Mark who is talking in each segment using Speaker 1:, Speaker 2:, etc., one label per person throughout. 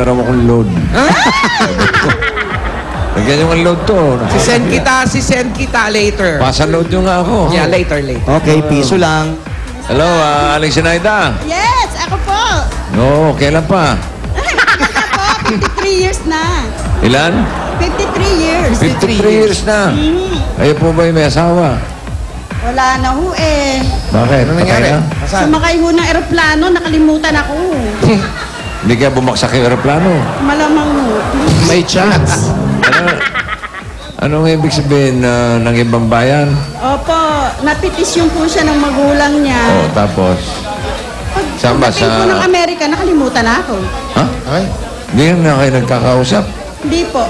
Speaker 1: na raw akong load. Lagyan yung load to.
Speaker 2: Sisend kita later.
Speaker 1: Pasa-load nyo nga ako.
Speaker 2: Yeah, later.
Speaker 3: Okay, piso lang.
Speaker 1: Hello, Aling Sinaida.
Speaker 4: Yes, ako po.
Speaker 1: No, kailan pa?
Speaker 4: Ako, 53 years na.
Speaker 1: Ilan?
Speaker 4: 53 years.
Speaker 1: 53 years na. Ayaw po ba yung may asawa?
Speaker 4: Wala na ho eh.
Speaker 1: Bakit? Ano
Speaker 2: nangyari?
Speaker 4: Sumakay ho ng eroplano, nakalimutan ako.
Speaker 1: Hindi kaya bumagsak yung aeroplano.
Speaker 4: Malamang ho.
Speaker 2: May chance.
Speaker 1: Anong ibig sabihin ng ibang bayan?
Speaker 4: Opo, napitisyon po siya ng magulang niya.
Speaker 1: Oh, tapos?
Speaker 4: Pag
Speaker 1: Saan ba?
Speaker 4: pagdating po ng Amerika, nakalimutan na ako.
Speaker 1: Ha?
Speaker 2: Okay.
Speaker 1: Hindi na kayo nagkakausap?
Speaker 4: Hindi po.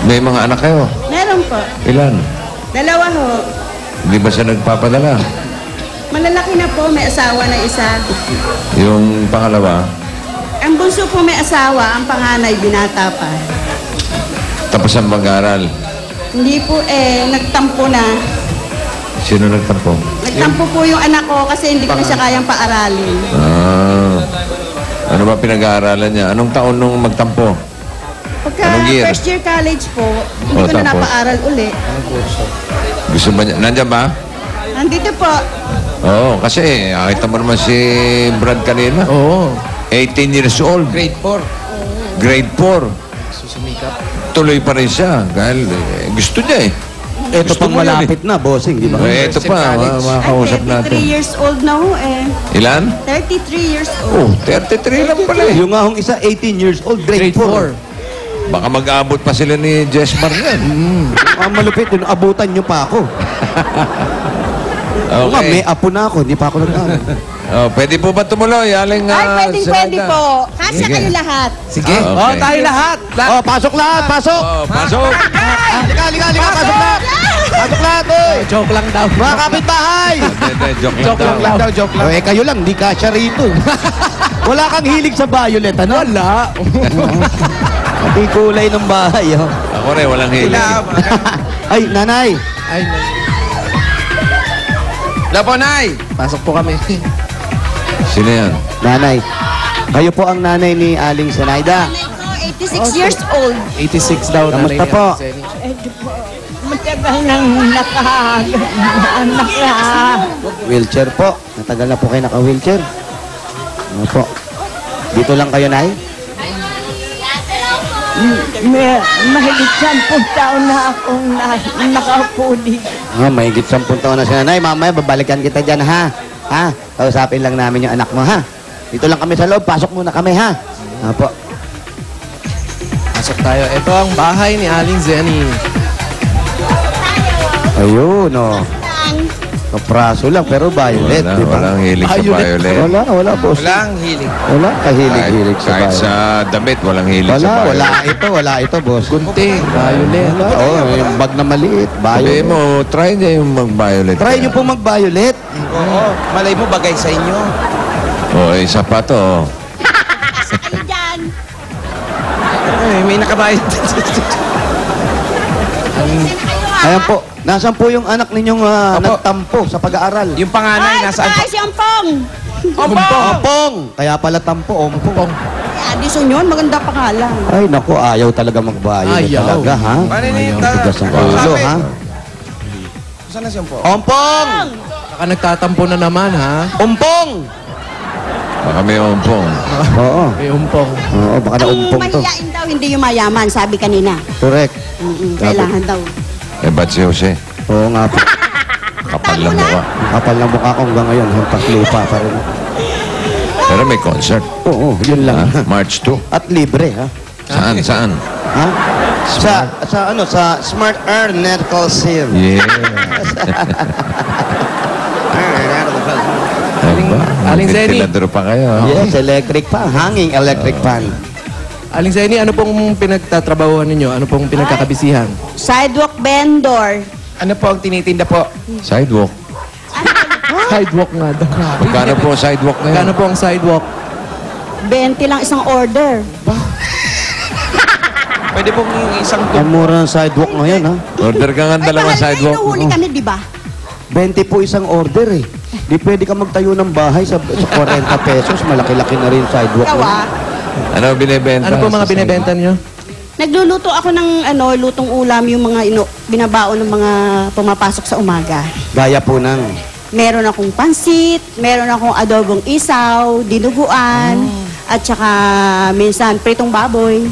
Speaker 1: May mga anak kayo?
Speaker 4: Meron po.
Speaker 1: Ilan?
Speaker 4: 2 ho.
Speaker 1: Hindi ba siya nagpapadala?
Speaker 4: Malalaki na po, may asawa na isa.
Speaker 1: Yung pangalawa?
Speaker 4: Ang bunso po may asawa, ang panganay binata pa.
Speaker 1: Tapos ang mag-aaral?
Speaker 4: Hindi po nagtampo na.
Speaker 1: Sino nagtampo?
Speaker 4: Nagtampo po yung anak ko kasi hindi ko na siya kayang paaralin.
Speaker 1: Ano ba pinag-aaralan niya? Anong taon nung magtampo?
Speaker 4: Pagka
Speaker 1: Anong year?
Speaker 4: first year college po, hindi
Speaker 1: Oh,
Speaker 4: ko na
Speaker 1: tapos?
Speaker 4: napaaral uli.
Speaker 1: Gusto ba niya? Nandiyan ba?
Speaker 4: Nandito po.
Speaker 1: Oo, kasi nakita mo naman si Brad kanina.
Speaker 2: Oo.
Speaker 1: 18 years old.
Speaker 2: Grade 4.
Speaker 1: Grade 4.
Speaker 2: Susumikap.
Speaker 1: Tuloy pa rin siya. Dahil gusto niya eh.
Speaker 3: Ito
Speaker 1: Gusto
Speaker 3: pang
Speaker 1: mo yun
Speaker 3: malapit na, bossing, di ba?
Speaker 1: Ito pa, makakausap
Speaker 4: Ay, 33
Speaker 1: natin.
Speaker 4: years old na ho eh.
Speaker 1: Ilan?
Speaker 4: 33 years
Speaker 1: Oh,
Speaker 4: old.
Speaker 1: 33 lang pala eh.
Speaker 3: Yung ahong isa, 18 years old, grade 4.
Speaker 1: Baka mag-aabot pa sila ni Jessmar yan.
Speaker 3: Malupit yun, abutan nyo pa ako. Oo nga, may apo na ako, hindi pa ako nag-aaral.
Speaker 1: Oh, pwede po ba tumuloy? Aling,
Speaker 4: Ay, pwede
Speaker 1: Sinaida?
Speaker 4: po. Kasya
Speaker 1: Sige.
Speaker 4: kayo lahat.
Speaker 2: Sige.
Speaker 1: Ah, okay.
Speaker 2: Oh, tayo lahat.
Speaker 3: Oh, pasok lahat, pasok!
Speaker 1: Oh, pasok!
Speaker 3: Halika, pasok lahat! Pasok lahat, oy!
Speaker 2: Joke lang daw.
Speaker 3: Mga kapitbahay!
Speaker 1: Hindi, joke lang
Speaker 2: Joke lang
Speaker 1: daw.
Speaker 2: daw. Joke lang.
Speaker 3: Eh, kayo lang, di kasya rito. Wala kang hilig sa violet, ano?
Speaker 2: Wala.
Speaker 3: Pati kulay ng bahay, oh.
Speaker 1: Ako rin, walang hilig.
Speaker 3: Ay, nanay!
Speaker 2: Ay, Laponay! Pasok po kami.
Speaker 1: Sino yan?
Speaker 3: Nanay. Kayo po ang nanay ni Aling Sinaida.
Speaker 4: Nanay ko, 86 years old.
Speaker 2: 86 daw.
Speaker 3: Kamusta
Speaker 2: nanay
Speaker 3: po?
Speaker 2: niya.
Speaker 4: Matagal nang anak na.
Speaker 3: Wheelchair po. Natagal na po kayo naka-wheelchair. Ano po? Dito lang kayo, nay?
Speaker 4: Mahigit 10 taon na akong nakaupo dito.
Speaker 3: Mahigit 10 taon na si nanay. Mamaya, babalikan kita dyan, ha? Ha? Kausapin lang namin yung anak mo, ha? Dito lang kami sa loob. Pasok muna kami, ha? Apo.
Speaker 2: Pasok tayo. Ito ang bahay ni Aling Zenny.
Speaker 3: Ayun, oh. Kapraso lang, pero violet, di ba?
Speaker 1: Walang hilig sa violet.
Speaker 3: Wala, boss.
Speaker 2: Walang hilig.
Speaker 3: Wala kahilig-hilig sa
Speaker 1: Kahit
Speaker 3: violet.
Speaker 1: sa damit, walang hilig sa
Speaker 3: Wala
Speaker 1: violet.
Speaker 3: wala ito, boss.
Speaker 2: Gunting. Violet.
Speaker 3: Wala, oh, yung bag na maliit,
Speaker 1: Sabi
Speaker 3: violet.
Speaker 1: mo, try niya yung mag-violet.
Speaker 3: Try nyo po mag-violet.
Speaker 2: Oo. Malay mo bagay sa inyo.
Speaker 1: Oh, isa pa to.
Speaker 4: Kayo dyan.
Speaker 2: Ay, may nakabayad.
Speaker 3: Ayan po, nasan po yung anak ninyong nagtampo sa pag-aaral?
Speaker 2: Yung panganay nasaan
Speaker 4: Ay,
Speaker 2: po?
Speaker 4: si Ampong.
Speaker 3: Ompong! Kaya pala tampo, ompong.
Speaker 4: Addison yun, maganda pangalan.
Speaker 3: Ay, naku, ayaw talaga mag-violet
Speaker 2: Ayaw.
Speaker 3: talaga, ha?
Speaker 2: Paano niya yung
Speaker 3: Tigas ng ulo, ha?
Speaker 2: Saan na siya po?
Speaker 3: Ompong!
Speaker 2: Baka nagtatampo na naman, ha?
Speaker 3: Ompong!
Speaker 1: Baka may umpong.
Speaker 3: Oo.
Speaker 2: May umpong.
Speaker 3: Oo, baka
Speaker 4: Ang
Speaker 3: naumpong to.
Speaker 4: mahiyain daw, hindi yung mayaman, sabi kanina.
Speaker 3: Correct.
Speaker 4: Kailangan daw.
Speaker 1: Eh, ba't si Jose?
Speaker 3: Oo nga po.
Speaker 1: Kapal lang mukha.
Speaker 3: Kapal na mukha ko hanggang ngayon, hampas lupa pa rin.
Speaker 1: Pero may concert.
Speaker 3: Oo, yun lang.
Speaker 1: Ha? March 2.
Speaker 3: At libre, ha?
Speaker 1: Saan? Saan?
Speaker 3: Ha? Sa Smart Air Medical Seal.
Speaker 1: Yeah.
Speaker 2: Aling Zenny.
Speaker 1: Ventilador pa kayo. ha?
Speaker 3: Yes, electric fan. Hanging electric fan.
Speaker 2: Aling Zenny, ano pong pinagtatrabahuan ninyo? Ano pong pinagkakabisihan?
Speaker 4: Sidewalk vendor.
Speaker 2: Ano po ang tinitinda po?
Speaker 1: Sidewalk.
Speaker 2: Sidewalk nga daw.
Speaker 1: Magkano po ang sidewalk na yun?
Speaker 2: Magkano po ang sidewalk?
Speaker 4: 20 lang isang order.
Speaker 2: Pwede pong isang
Speaker 3: Ang mura ng sidewalk ngayon, ha?
Speaker 1: Order ka nga ng dalawang
Speaker 4: mahal na
Speaker 1: sidewalk.
Speaker 4: inuhuli kami, di ba?
Speaker 3: 20 po isang order, eh. Di pwede ka magtayo ng bahay sa 40 pesos. Malaki-laki na rin yung sidewalk.
Speaker 4: Ikaw
Speaker 3: na yun.
Speaker 4: ah.
Speaker 1: Ano binibenta?
Speaker 2: Ano po mga
Speaker 1: sa
Speaker 2: binebenta niyo?
Speaker 4: Nagluluto ako ng lutong ulam, yung mga binabaon ng mga pumapasok sa umaga.
Speaker 3: Gaya po ng...
Speaker 4: Meron akong pansit, meron akong adobong isaw, dinuguan, at saka minsan pritong baboy.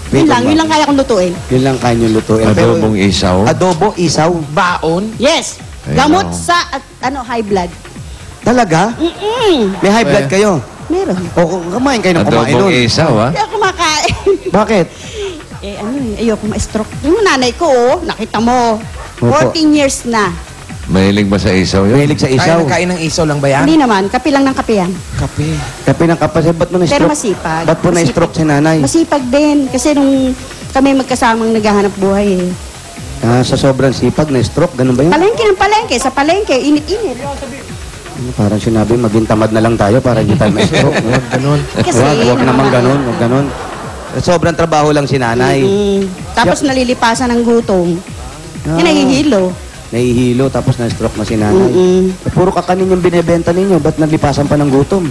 Speaker 3: Pritong
Speaker 4: Yun lang kaya kong lutuin.
Speaker 3: Yun lang kaya nyo lutuin.
Speaker 1: Adobong isaw?
Speaker 3: Adobo, isaw.
Speaker 2: Baon?
Speaker 4: Yes!
Speaker 1: Ay,
Speaker 4: Gamot
Speaker 1: no.
Speaker 4: sa high blood.
Speaker 3: Talaga? May high blood kayo?
Speaker 4: Meron.
Speaker 3: O, kumain kayo ng kumain
Speaker 1: Adobong
Speaker 3: nun.
Speaker 1: isaw, ha?
Speaker 4: Hindi ako kumakain.
Speaker 3: Bakit?
Speaker 4: Ayoko ma-stroke. Yung nanay ko, nakita mo,
Speaker 3: Opo.
Speaker 4: 14 years na.
Speaker 1: Mahilig ba sa isaw yun?
Speaker 3: Mahilig sa isaw.
Speaker 2: Kain ng isaw lang ba yan?
Speaker 4: Hindi naman, kape lang ng kape yan.
Speaker 2: Kape.
Speaker 3: Kape ng kapatid, ba't mo
Speaker 4: Pero
Speaker 3: na-stroke?
Speaker 4: masipag.
Speaker 3: Ba't po na-stroke si nanay?
Speaker 4: Masipag din. Kasi nung kami magkasamang naghahanap buhay eh.
Speaker 3: Sa sobrang sipag, na-stroke, ganun ba yun?
Speaker 4: Palengke ng palengke, sa palengke, init-init.
Speaker 3: Parang sinabi, maging tamad na lang tayo para hindi tayo ma-stroke. Huwag ganun.
Speaker 4: Kasi-
Speaker 3: Huwag naman ganun, huwag ganun. Sobrang trabaho lang si nanay.
Speaker 4: Tapos nalilipasan ng gutom. Yan nahihilo.
Speaker 3: Nahihilo, tapos na-stroke na si nanay. Puro kakanin yung binebenta ninyo, ba't naglipasan pa ng gutom?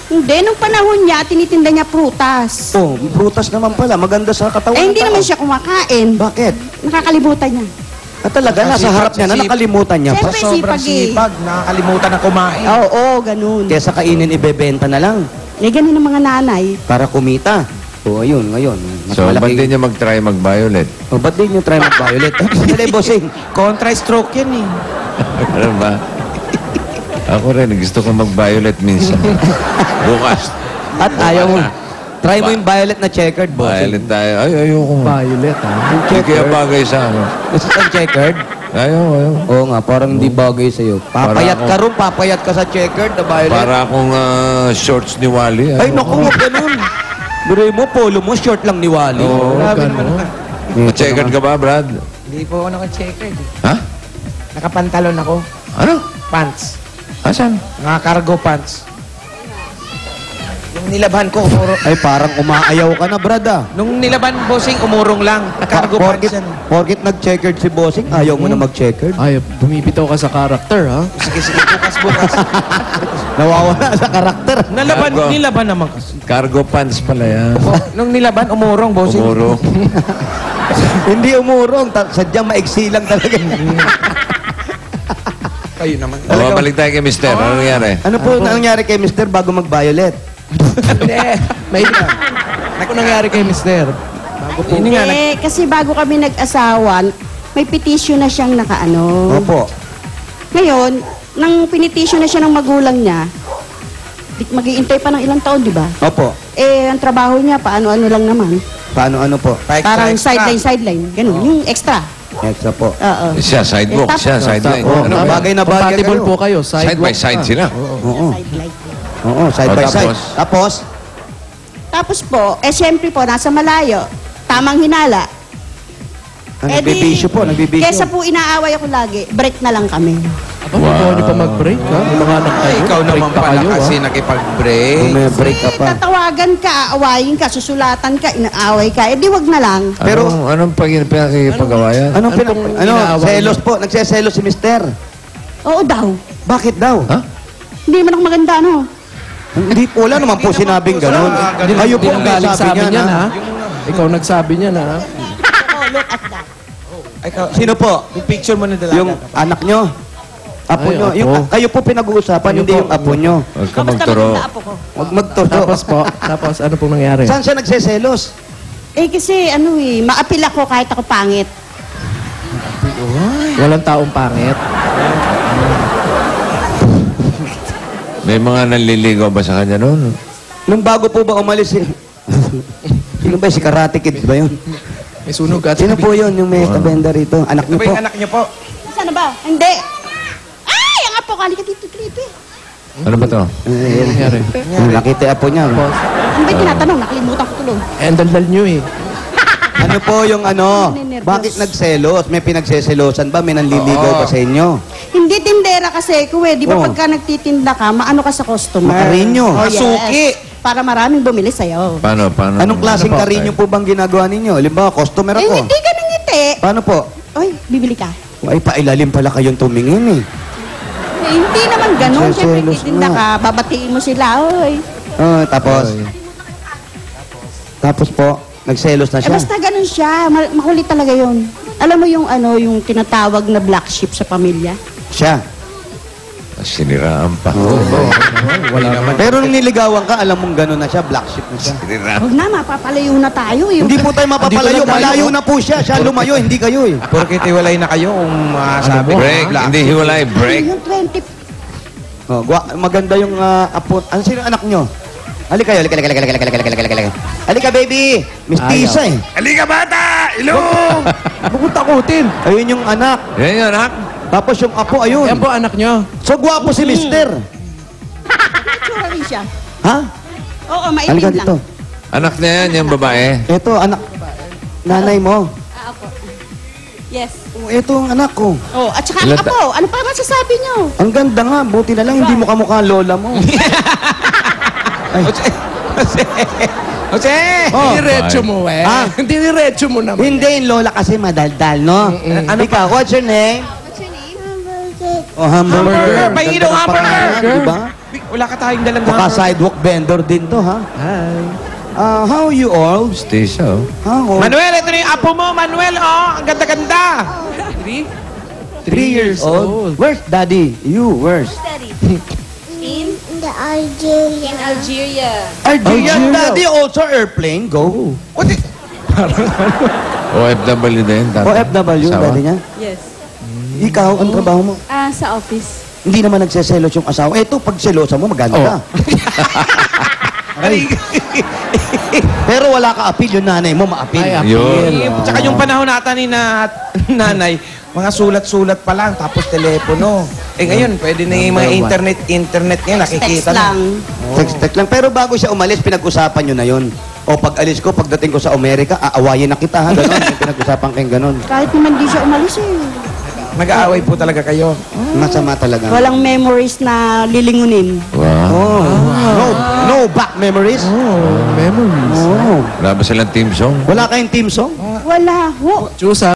Speaker 4: Hindi, nung panahon niya, tinitinda niya prutas.
Speaker 3: Oh, prutas naman pala, maganda sa katawan
Speaker 4: Eh,
Speaker 3: ng
Speaker 4: hindi
Speaker 3: tao.
Speaker 4: naman siya kumakain.
Speaker 3: Bakit?
Speaker 4: Nakakalimutan niya.
Speaker 3: Talaga, nasa harap niya na, nakalimutan niya pa.
Speaker 4: Siyempre,
Speaker 2: Sobrang
Speaker 4: sipag eh.
Speaker 2: sipag. Nakakalimutan na kumain.
Speaker 4: Oo, ganun.
Speaker 3: Kesa kainin, ibebenta na lang
Speaker 4: Eh, ganun ang mga nanay.
Speaker 3: para kumita. O, ayun, ngayon. Mas
Speaker 1: So, ba't
Speaker 3: malaki.
Speaker 1: di niya mag-try mag-violet?
Speaker 3: O, ba't di nyo try mag-violet? Dali, bossing.
Speaker 2: Contra-stroke yan eh.
Speaker 1: Ano ba? Ako rin, gusto ko mag-violet minsan. Bukas.
Speaker 3: At ayaw mo. Try mo yung violet na checkered, bossing.
Speaker 1: Violet tayo. Ay, ayoko.
Speaker 2: Violet, ha?
Speaker 1: Hindi kaya bagay sa ano.
Speaker 3: Gusto kang checkered?
Speaker 1: Ayaw.
Speaker 3: Oo nga, parang hindi bagay sa'yo. Papayat
Speaker 1: Para
Speaker 3: ka ron, papayat ka sa checkered na violet.
Speaker 1: Para akong shorts ni Wally.
Speaker 3: Ay, naku, huwag ganun. Bure mo, polo mo, short lang ni Wally.
Speaker 1: Oo,
Speaker 2: Grabe naman.
Speaker 1: Ma-checkered ka ba, Brad?
Speaker 2: Hindi po ako naka-checkered eh.
Speaker 1: Ha?
Speaker 2: Nakapantalon ako.
Speaker 1: Ano?
Speaker 2: Pants.
Speaker 1: Asan?
Speaker 2: Naka-cargo pants. Nung nilabhan ko, umurong.
Speaker 3: Ay, parang umaayaw ka na, Brad, ah.
Speaker 2: Nung nilabhan, bossing, umurong lang. Naka-cargo pants yan.
Speaker 3: Porkit nag-checkered si bossing, ayaw mo na mag-checkered.
Speaker 2: Ay, bumibitaw ka sa karakter, ha? Sige, bukas.
Speaker 3: Nawawala sa karakter.
Speaker 1: Cargo.
Speaker 2: Nilaban naman kasi.
Speaker 1: Cargo pants pala yan.
Speaker 2: Nung nilaban, umurong, bossing.
Speaker 1: Umuro.
Speaker 3: Hindi umurong, sadyang maiksi lang talaga.
Speaker 2: Kayo naman.
Speaker 1: O, balik tayo kay Mister. Ano nangyari?
Speaker 3: Ano po nangyari kay Mr. bago mag-violet?
Speaker 2: Hindi. May Ano nangyari kay Mister? Bago po. Hindi nga,
Speaker 4: Kasi bago kami nag-asawa, may petition na siyang nakaano.
Speaker 3: Opo.
Speaker 4: Ngayon, nang pinitisyon na siya ng magulang niya, mag-iintay pa ng ilang taon, di ba?
Speaker 3: Opo.
Speaker 4: Eh, ang trabaho niya, paano-ano lang naman.
Speaker 3: Paano ano po?
Speaker 4: Parang sideline. Ganun, yung extra.
Speaker 3: Extra po.
Speaker 4: Oo.
Speaker 1: Siya, sidewalk.
Speaker 4: Eh,
Speaker 1: Siya, sideline.
Speaker 3: Oo,
Speaker 1: Ano ba?
Speaker 3: bagay na bagay
Speaker 2: compatible
Speaker 3: kayo.
Speaker 2: po kayo.
Speaker 1: Side by side sila.
Speaker 3: Oo.
Speaker 4: Sideline.
Speaker 3: Oo, side
Speaker 1: O,
Speaker 3: by side.
Speaker 1: tapos?
Speaker 3: Tapos?
Speaker 4: Tapos po, syempre po, nasa malayo, tamang hinala.
Speaker 3: Nagbibisyo po, nagbibisyo.
Speaker 4: Kesa po inaaway ako lagi, break na lang kami.
Speaker 2: Aba, wow. Niyo pa mag-break, ha? May mga anak kayo.
Speaker 5: Ikaw
Speaker 2: Break
Speaker 5: naman
Speaker 2: pa
Speaker 5: pala
Speaker 2: kayo,
Speaker 5: kasi
Speaker 2: ha?
Speaker 5: nakipag-break.
Speaker 3: Break ka pa.
Speaker 4: Tatawagan ka, aawayin ka, susulatan ka, inaaway ka, eh di wag na lang.
Speaker 3: Pero-
Speaker 1: Anong pinakipagawayan?
Speaker 3: Anong
Speaker 2: Ano pong inaaway
Speaker 3: selos po, nagseselos si Mister.
Speaker 4: Oo daw.
Speaker 3: Bakit daw?
Speaker 1: Ha?
Speaker 4: Hindi man ako maganda, no?
Speaker 3: Hindi po, wala naman po sinabing ganun. Kayo po
Speaker 2: Hindi
Speaker 3: ang
Speaker 2: nang galing
Speaker 3: sabi niyan,
Speaker 2: niyan,
Speaker 3: ha?
Speaker 2: ha? Ikaw nagsabi niyan, ha?
Speaker 4: Oh, look at that.
Speaker 3: Sino po?
Speaker 5: Yung picture mo na dalaga.
Speaker 3: Yung anak nyo? Apo
Speaker 2: Ay,
Speaker 3: nyo?
Speaker 2: apo.
Speaker 3: Yung, kayo po pinag-uusapan,
Speaker 2: Kayo
Speaker 3: hindi
Speaker 2: po.
Speaker 3: yung apo nyo.
Speaker 1: Huwag ka
Speaker 4: Kamusta
Speaker 1: magturo.
Speaker 4: maganda apo ko?
Speaker 3: Huwag magturo.
Speaker 2: Tapos ano pong nangyari?
Speaker 3: Saan siya nagseselos?
Speaker 4: Eh kasi ano eh, maapil ako kahit ako pangit.
Speaker 2: Walang taong pangit.
Speaker 1: May mga nanliligaw ba sa kanya noon?
Speaker 3: Nung bago po ba umalis eh? Sino ba? Si Karate Kid ba yun?
Speaker 2: May sunog at
Speaker 3: Sino po yun yung may kabenda rito? Anak
Speaker 5: Ito
Speaker 3: niyo
Speaker 5: ba
Speaker 3: po?
Speaker 5: yung anak niyo po?
Speaker 4: Saan na ba? Hindi. Ay, ang apo, kali ka dito, dito eh.
Speaker 1: Ano ba to?
Speaker 2: nangyari?
Speaker 3: Nakita apo niya.
Speaker 4: Ano ba yung tinatanong? Nakalimutan ko tuloy.
Speaker 2: Eh, ang daldal nyo, eh.
Speaker 3: Ano po yung ano?
Speaker 4: Ninervyos.
Speaker 3: Bakit nagselos? May pinagseselosan ba? May nanliligaw ba sa inyo?
Speaker 4: Hindi tindera kasi, kuwe, di ba
Speaker 3: Oh.
Speaker 4: pagka nagtitinda ka, maano ka sa customer?
Speaker 3: Makarinyo.
Speaker 4: Oh, yes.
Speaker 5: Masuki.
Speaker 4: Para maraming bumili sa'yo.
Speaker 1: Paano?
Speaker 3: Anong klaseng
Speaker 2: Ano po?
Speaker 3: karinyo po bang ginagawa ninyo? Halimbawa, customer
Speaker 4: Eh,
Speaker 3: ako.
Speaker 4: hindi ka nang ngiti.
Speaker 3: Paano po?
Speaker 4: Oy, bibili ka.
Speaker 3: Ay, pailalim pala kayong tumingin eh.
Speaker 4: Eh, hindi naman ganun. Siyempre,
Speaker 3: Nagseselos
Speaker 4: titinda
Speaker 3: nga.
Speaker 4: ka, babatiin mo sila, oy.
Speaker 3: Tapos, Tapos po, nagselos na
Speaker 4: Eh,
Speaker 3: siya.
Speaker 4: basta ganun siya. Makulit talaga yun. Alam mo yung ano, yung tinatawag na black sheep sa pamilya?
Speaker 3: Siya.
Speaker 1: Siniraan pa.
Speaker 2: Wala naman.
Speaker 3: Pero nung niligawan ka, alam mong gano'n na siya, black sheep na siya.
Speaker 1: Siniraan.
Speaker 4: Huwag na, mapapalayo na tayo. Yung...
Speaker 3: Hindi po tayo mapapalayo,
Speaker 2: Andito lang tayo.
Speaker 3: malayo na po siya. Siya lumayo, hindi kayo eh.
Speaker 2: Porkit iwalay na kayo kung masabi ko.
Speaker 1: Break. Hindi hiwalay. Break.
Speaker 4: Yung 20...
Speaker 3: Oh, maganda yung apo. Ano sino anak nyo? Halika kayo, halika. Halika, baby. Mistisa eh.
Speaker 1: Halika bata! Ilong!
Speaker 2: Bukod takutin.
Speaker 3: Ayun yung anak.
Speaker 1: Yan yun, anak.
Speaker 3: Tapos yung apo, ayun.
Speaker 2: Yan po anak nyo.
Speaker 3: So, gwapo si mister.
Speaker 4: Tsura rin siya.
Speaker 3: Ha?
Speaker 4: Oo,
Speaker 3: Halika
Speaker 4: maitim lang.
Speaker 3: dito.
Speaker 1: Anak na yan, yung babae.
Speaker 3: Ito, anak. Nanay mo.
Speaker 4: Opo. Yes.
Speaker 3: Oh, ito ang anak ko.
Speaker 4: Oh, at saka
Speaker 1: Ilan
Speaker 4: apo, ano pa masasabi nyo?
Speaker 3: Ang ganda nga. Buti na lang, hindi mo kamukha ang lola mo.
Speaker 2: Jose!
Speaker 3: Oh.
Speaker 2: Diretso mo eh.
Speaker 3: Ah.
Speaker 2: Diretso mo naman.
Speaker 3: Hindi, yung lola kasi madaldal, no? Ano ikaw, what's your name?
Speaker 4: What's your name?
Speaker 3: Oh, hamburger.
Speaker 2: Hamburger. May
Speaker 3: Ganda
Speaker 2: ilaw
Speaker 3: ng
Speaker 2: hamburger.
Speaker 3: pangalan, Diba?
Speaker 2: Wala ka tayong dalang
Speaker 3: Baka sidewalk vendor din to, ha?
Speaker 2: Hi.
Speaker 3: How are you all?
Speaker 1: Stisa, oh.
Speaker 3: How old?
Speaker 2: Manuel, ito na yung apo mo. Manuel, oh. Ang ganda-ganda. 3 years old.
Speaker 3: Where's daddy? You, where's?
Speaker 5: Study
Speaker 4: In
Speaker 5: in Algeria.
Speaker 4: in Algeria.
Speaker 3: Algeria.
Speaker 2: Algeria.
Speaker 3: Daddy also airplane, go.
Speaker 2: What is...
Speaker 1: OFW din. dati.
Speaker 3: OFW,
Speaker 1: Asawa?
Speaker 3: daddy niya.
Speaker 4: Yes.
Speaker 3: Ikaw, ang trabaho mo?
Speaker 4: Sa office.
Speaker 3: Hindi naman nagseselos yung asawa. Eto, pag selosa mo, maganda ka. Ay. Pero wala ka appeal, yung nanay mo ma-appeal.
Speaker 2: Ay,
Speaker 1: Yun.
Speaker 2: Tsaka yung panahon nata ni nanay, mga sulat-sulat pa lang, tapos telepono. Eh ngayon, pwede na yung mga internet ngayon,
Speaker 4: Text
Speaker 2: nakikita na.
Speaker 4: lang.
Speaker 3: Text lang. Pero bago siya umalis, pinag-usapan nyo na yun. O pag alis ko, pagdating ko sa Amerika, aawayin na kita, ha? Ganon. Yung pinag-usapan kayong ganon.
Speaker 4: Kahit naman di siya umalis eh.
Speaker 2: Nag-aaway po talaga kayo.
Speaker 3: Masama talaga.
Speaker 4: Walang memories na lilingunin.
Speaker 1: Wow.
Speaker 3: Oh. No back memories?
Speaker 2: Oh, memories.
Speaker 3: Oh.
Speaker 1: Wala ba silang team song?
Speaker 3: Wala kayong team song?
Speaker 4: Wala ho.
Speaker 2: Chusa,